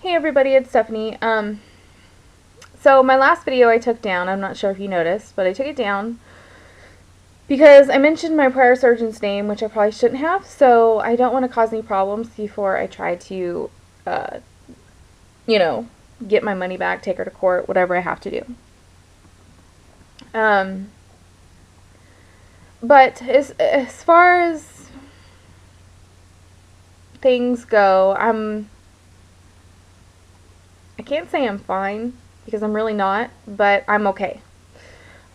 Hey everybody, it's Stephanie. So my last video I took down, I'm not sure if you noticed, but I took it down because I mentioned my prior surgeon's name, which I probably shouldn't have, so I don't want to cause any problems before I try to, uh, you know, get my money back, take her to court, whatever I have to do. Um, but as far as things go, I can't say I'm fine because I'm really not, but I'm okay.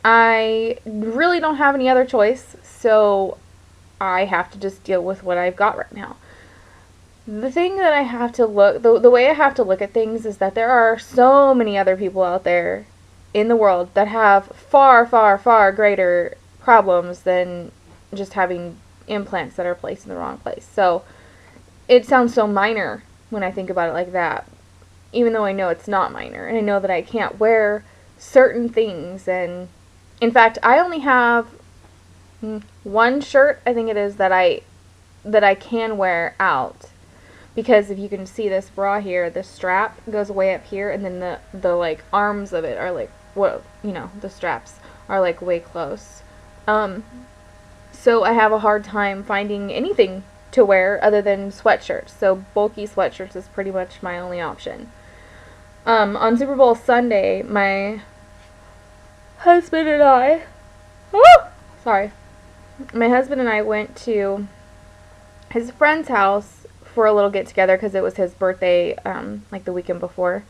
I really don't have any other choice, so I have to just deal with what I've got right now. The thing that I have to the way I have to look at things is that there are so many other people out there in the world that have far, far, far greater problems than just having implants that are placed in the wrong place. So it sounds so minor when I think about it like that, even though I know it's not minor, and I know that I can't wear certain things. And in fact, I only have one shirt, I think it is, that I can wear out, because if you can see this bra here, the strap goes way up here, and then the like arms of it are like, well, the straps are like way close. So I have a hard time finding anything to wear other than sweatshirts. So bulky sweatshirts is pretty much my only option. On Super Bowl Sunday, my husband and I, sorry, my husband and I went to his friend's house for a little get together because it was his birthday, like the weekend before.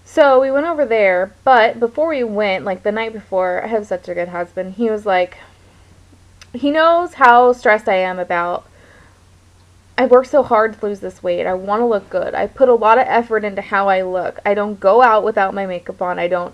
So we went over there, but before we went, like the night before, I have such a good husband. He was like, he knows how stressed I am about, I work so hard to lose this weight. I want to look good. I put a lot of effort into how I look. I don't go out without my makeup on. I don't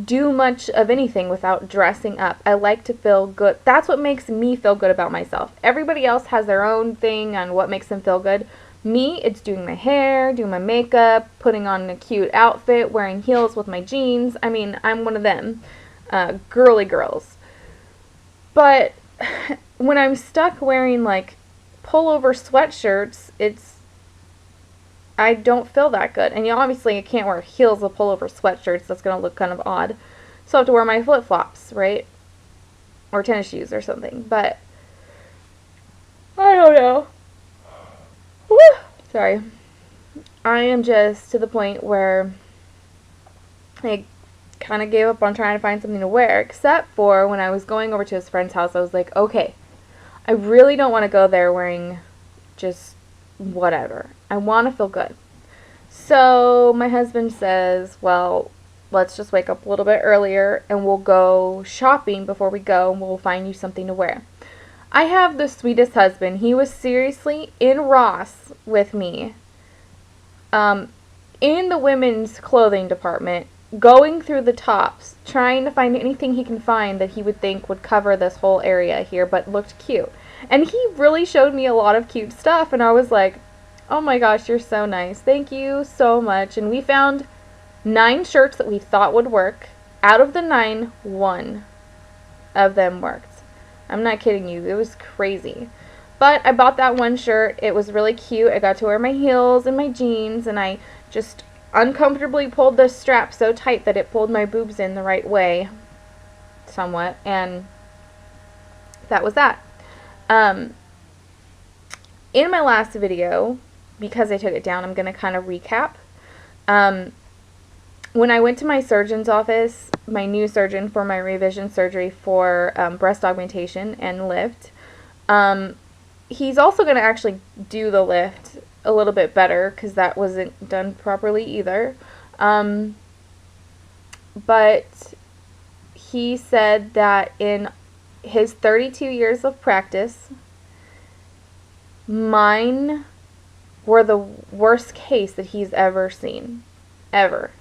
do much of anything without dressing up. I like to feel good. That's what makes me feel good about myself. Everybody else has their own thing on what makes them feel good. Me, it's doing my hair, doing my makeup, putting on a cute outfit, wearing heels with my jeans. I mean, I'm one of them girly girls. But when I'm stuck wearing like pullover sweatshirts, I don't feel that good. And obviously I can't wear heels with pullover sweatshirts. That's going to look kind of odd. So I have to wear my flip-flops, right? Or tennis shoes or something. But I don't know. Woo! Sorry. I am just to the point where I kind of gave up on trying to find something to wear, except for when I was going over to his friend's house. I was like, okay, I really don't want to go there wearing just whatever. I want to feel good. So my husband says, well, let's just wake up a little bit earlier and we'll go shopping before we go, and we'll find you something to wear. I have the sweetest husband. He was seriously in Ross with me, in the women's clothing department, going through the tops, trying to find anything he can find that he would think would cover this whole area here but looked cute. And he really showed me a lot of cute stuff, and I was like, oh my gosh, you're so nice. Thank you so much. And we found 9 shirts that we thought would work. Out of the 9, 1 of them worked. I'm not kidding you. It was crazy. But I bought that one shirt. It was really cute. I got to wear my heels and my jeans, and I just uncomfortably pulled the strap so tight that it pulled my boobs in the right way, somewhat, and that was that. In my last video, because I took it down, I'm going to kind of recap. When I went to my surgeon's office, my new surgeon for my revision surgery for breast augmentation and lift, he's also going to actually do the lift a little bit better because that wasn't done properly either. But he said that in his 32 years of practice, mine were the worst case that he's ever seen. Ever.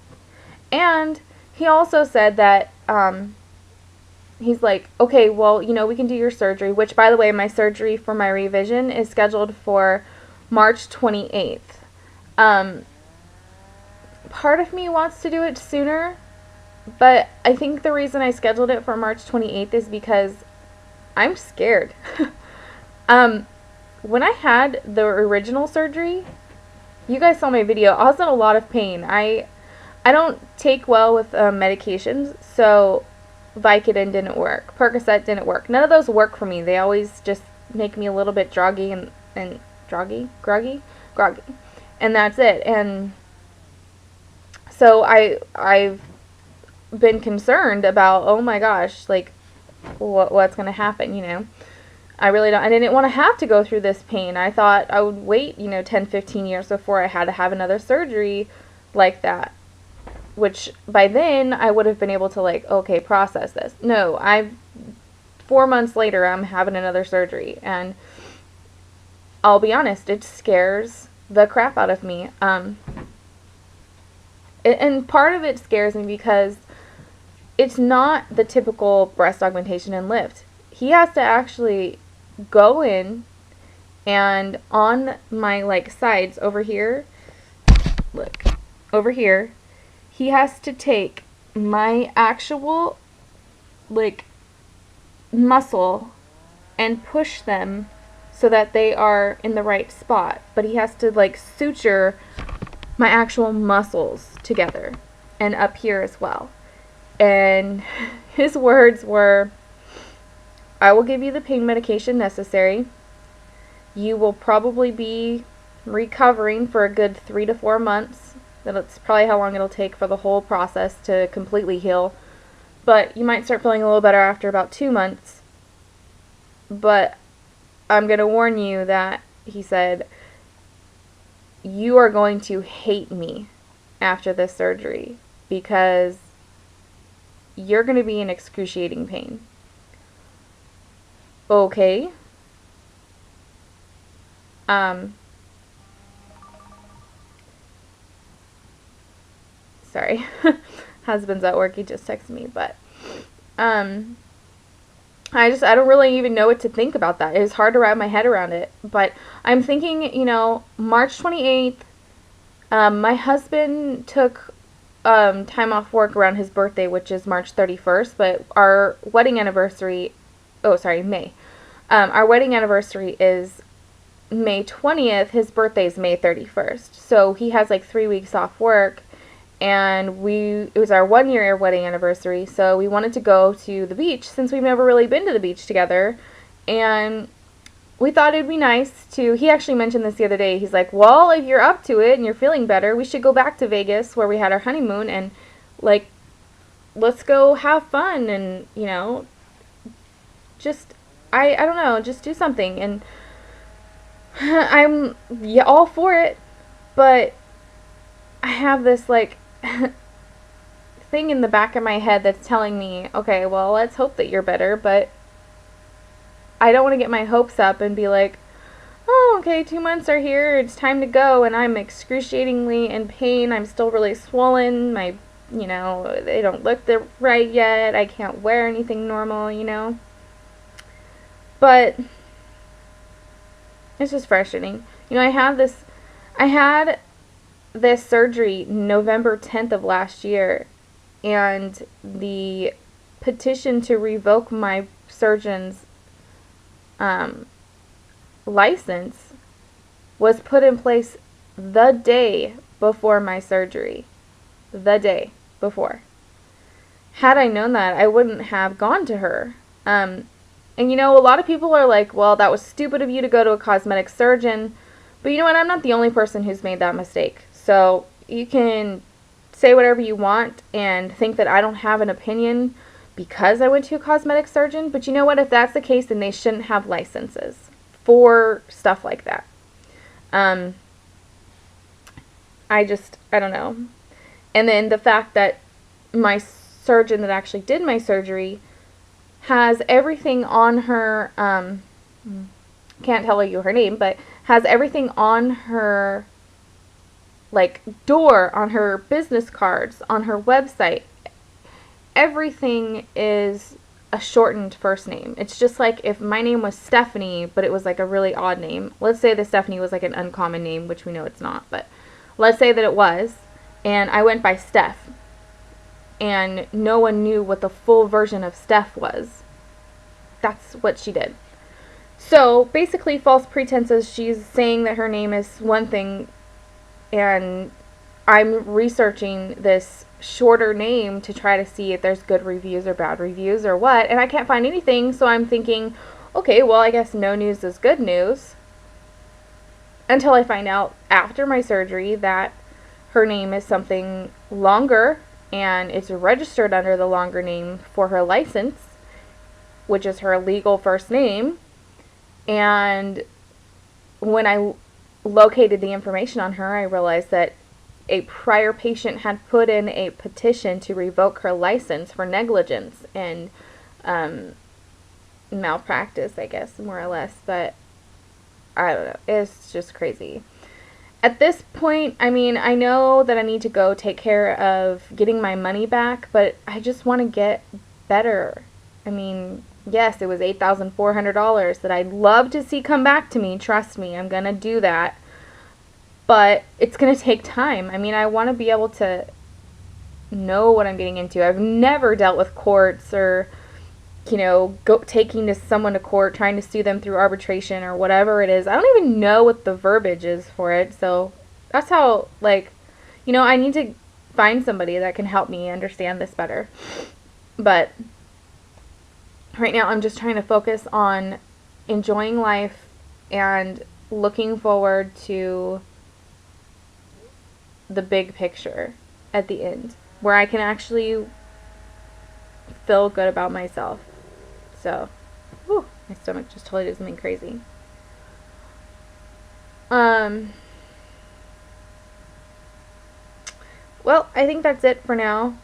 And he also said that, he's like, okay, well, we can do your surgery, which, by the way, my surgery for my revision is scheduled for March 28th. Part of me wants to do it sooner, but I think the reason I scheduled it for March 28th is because I'm scared. When I had the original surgery, you guys saw my video. I was in a lot of pain. I don't take well with medications, so Vicodin didn't work. Percocet didn't work. None of those work for me. They always just make me a little bit groggy and groggy, and that's it. And so I've been concerned about, oh my gosh, like what's gonna happen, you know. I didn't want to have to go through this pain. I thought I would wait, 10, 15 years before I had to have another surgery like that. Which by then I would have been able to okay, process this. No, 4 months later I'm having another surgery, and I'll be honest, it scares the crap out of me. And part of it scares me because it's not the typical breast augmentation and lift. He has to actually go in and on my sides over here, look, over here, he has to take my actual muscle and push them so that they are in the right spot. But he has to suture my actual muscles together and up here as well. And his words were, I will give you the pain medication necessary. You will probably be recovering for a good 3 to 4 months. That's probably how long it'll take for the whole process to completely heal. But you might start feeling a little better after about 2 months. But I'm going to warn you that, he said, you are going to hate me after this surgery because you're going to be in excruciating pain. Okay. Sorry. Husband's at work, he just texted me, but I don't really even know what to think about that. It's hard to wrap my head around it, but I'm thinking, March 28th, my husband took time off work around his birthday, which is March 31st, but our wedding anniversary, May. Our wedding anniversary is May 20th. His birthday is May 31st. So he has 3 weeks off work, and it was our 1-year wedding anniversary, so we wanted to go to the beach since we've never really been to the beach together. And we thought it'd be nice to, he actually mentioned this the other day. He's like, well, if you're up to it and you're feeling better, we should go back to Vegas where we had our honeymoon and let's go have fun and, just, I don't know, just do something. And I'm all for it, but I have this thing in the back of my head that's telling me, okay, well, let's hope that you're better, but I don't want to get my hopes up and be like, oh, okay, 2 months are here, it's time to go, and I'm excruciatingly in pain, I'm still really swollen, they don't look right yet, I can't wear anything normal, But it's just frustrating. I had this surgery November 10th of last year, and the petition to revoke my surgeon's license was put in place the day before my surgery. The day before. Had I known that, I wouldn't have gone to her. And a lot of people are like, well, that was stupid of you to go to a cosmetic surgeon. But you know what? I'm not the only person who's made that mistake. So you can say whatever you want and think that I don't have an opinion because I went to a cosmetic surgeon. But you know what? If that's the case, then they shouldn't have licenses for stuff like that. I don't know. And then the fact that my surgeon that actually did my surgery has everything on her, can't tell you her name, but has everything on her, door, on her business cards, on her website. Everything is a shortened first name. It's just like if my name was Stephanie, but it was a really odd name. Let's say that Stephanie was an uncommon name, which we know it's not, but let's say that it was, and I went by Steph, and no one knew what the full version of Steph was. That's what she did. So basically, false pretenses. She's saying that her name is one thing, and I'm researching this shorter name to try to see if there's good reviews or bad reviews or what, and I can't find anything, so I'm thinking, okay, well, I guess no news is good news, until I find out after my surgery that her name is something longer, and it's registered under the longer name for her license, which is her legal first name. And when I located the information on her, I realized that a prior patient had put in a petition to revoke her license for negligence and malpractice, I guess, more or less. But I don't know. It's just crazy. At this point, I mean, I know that I need to go take care of getting my money back, but I just want to get better. I mean, yes, it was $8,400 that I'd love to see come back to me. Trust me, I'm going to do that. But it's going to take time. I mean, I want to be able to know what I'm getting into. I've never dealt with courts or, taking someone to court, trying to sue them through arbitration or whatever it is. I don't even know what the verbiage is for it. So that's how, I need to find somebody that can help me understand this better. But right now I'm just trying to focus on enjoying life and looking forward to the big picture at the end, where I can actually feel good about myself. So, my stomach just totally did something crazy. Well, I think that's it for now.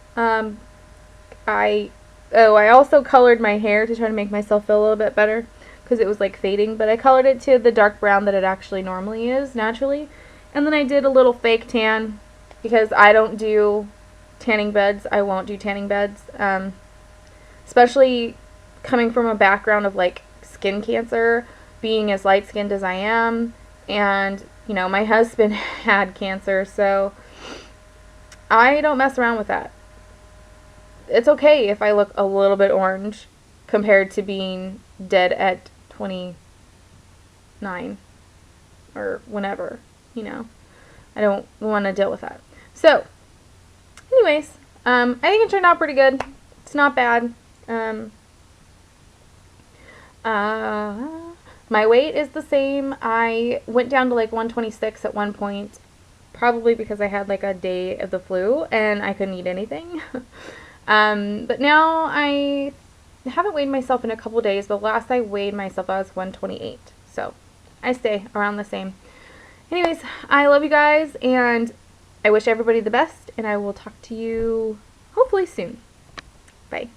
I also colored my hair to try to make myself feel a little bit better, because it was fading, but I colored it to the dark brown that it actually normally is, naturally. And then I did a little fake tan, because I don't do tanning beds. I won't do tanning beds. Especially coming from a background of skin cancer, being as light skinned as I am, and my husband had cancer, so I don't mess around with that. It's okay if I look a little bit orange compared to being dead at 29 or whenever, I don't want to deal with that. So, anyways, I think it turned out pretty good. It's not bad. My weight is the same. I went down to 126 at one point, probably because I had a day of the flu and I couldn't eat anything. But now I haven't weighed myself in a couple days. The last I weighed myself I was 128. So I stay around the same. Anyways, I love you guys, and I wish everybody the best, and I will talk to you hopefully soon. Bye.